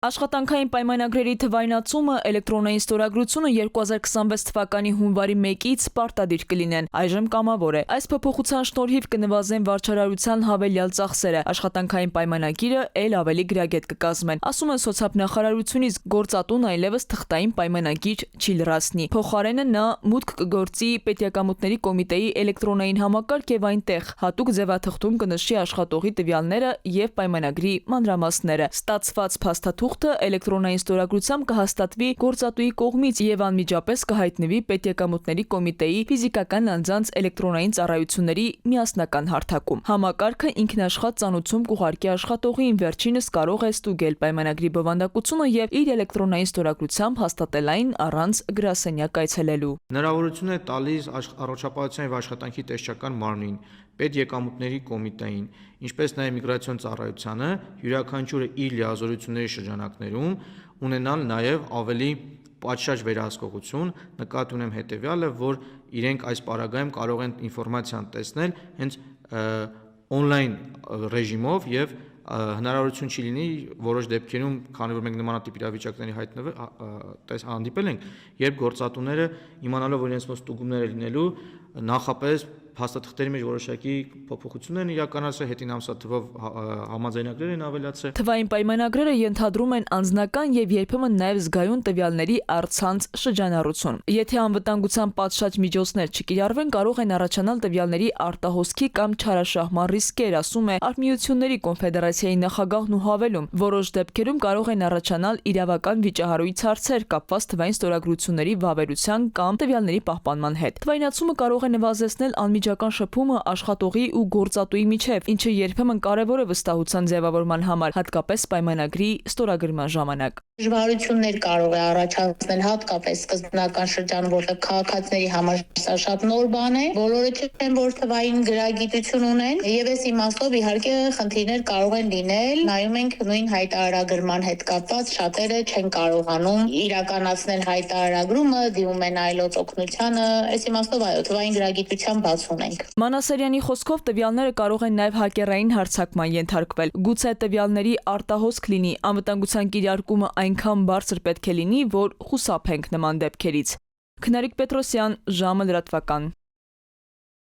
Աշխատանքային պայմանագրերի թվայնացումը, էլեկտրոնային ստորագրությունը 2026 թվականի հունվարի 1-ից պարտադիր կլինեն, այժմ կամավոր է։ Այս փոփոխության շնորհիվ կնվազեն վարչարարության հավելյալ ծախսերը, աշխատանքային պայմանագիրը էլ ավելի գրագետ կկազմեն, ասում են սոցիալնախարարությունից, գործատուն այլևս թղթային պայմանագիր չի լրացնի։ Փոխարենը նա մուտք կգործի պետիակամուտների կոմիտեի էլեկտրոնային համակարգ եւ այնտեղ հատուկ ձևաթղթում կնշի աշխատողի տվյալները եւ պայմանագրի մանրամասները։ Ստացված փաստաթուղթը էլեկտրոնային ստորագրությամբ կհաստատվի գործատուի կողմից եւ անմիջապես կհայտնվի պետիակամուտների կոմիտեի ֆիզիկական անձանց էլեկտրոնային ծառայությունների միասնական հարթակում։ Համակարգը ինքնաշխատ ծանուցում կուղարկի աշխատողին, վերջինս կարող է ստուգել պայմանագրի բովանդակությունը եւ իր էլեկտրոնային ստորագրությամբ հաստատել այն առանց գրասենյակ այցելելու։ Հնարավորություն է տալիս առողջապահության եւ աշխատանքի տեսչական մարմնին, պետեկամուտների կոմիտեին, ինչպես նաև միգրացիոն ծառայությանը յուրաքանչյուրը իր լիազորությունների շրջանակներում ունենալ նաև ավելի պատշաճ վերահսկողություն, նկատի ունեմ հետեւյալը, որ իրենք այս պարագայում կարող են ինֆորմացիան տեսնել հենց on-line ռեժիմով եւ հնարավորություն չի լինի որոշ դեպքերում, քանի որ մենք նմանատիպ իրավիճակների հանդիպել ենք, երբ գործատուները իմանալով որ իրենց մոտ ստուգումներ է լինելու, նախապես փաստաթղթերի մեջ որոշակի փոփոխություններ են իրականացրել, հետին ամսաթվով համաձայնագրեր են ավելացրել։ Թվային պայմանագրերը ենթադրում են անձնական եւ երբեմն նաեւ զգայուն տվյալների առցանց շրջանառություն։ Եթե անվտանգության պատշաճ միջոցներ չկիրառվեն, կարող են առաջանալ տվյալների արտահոսքի կամ չարաշահման ռիսկեր, ասում է Արհմիությունների կոնֆեդերացիայի նախագահն ու հավելում, որոշ դեպքերում կարող են առաջանալ իրավական վիճահարույց հարցեր կապված թվային ստորագրությունների վավերության կամ տվյալների պահպանման հետ։ Թվայնացումը կարող է նվազեցնել անմիջական շփումը աշխատողի ու գործատուի միջև, ինչը երբեմն կարևոր է վստահության ձևավորման համար, հատկապես պայմանագրի ստորագրման ժամանակ։ Դժվարություններ կարող է առաջացնել հատկապես սկզբնական շրջանում, որտեղ քաղաքացիների համար սա շատ նոր բան է, բոլորը չեն որ թվային գրագիտություն ունեն, եւ այս իմաստով իհարկե խնդիրներ կարող են լինել։ Նայում ենք նույն հայտարարագրման հետ կապված շատերը չեն կարողանում իրականացնել հայտարարագրումը, դիմում են այլոց օգնությանը, այս իմաստով այո, թվային գրագիտության բաց ունենք։ Մանասարյանի խոսքով տվյալները կարող են նաև հակերային հարձակման ենթարկվել։ Գուցե տվյալների արտահոսք լինի, անվտանգության կիրարկումը այնքան բարձր պետք է լինի, որ խուսափենք նման դեպքերից։ Քնարիկ Պետրոսյան, ժամը լրատվական։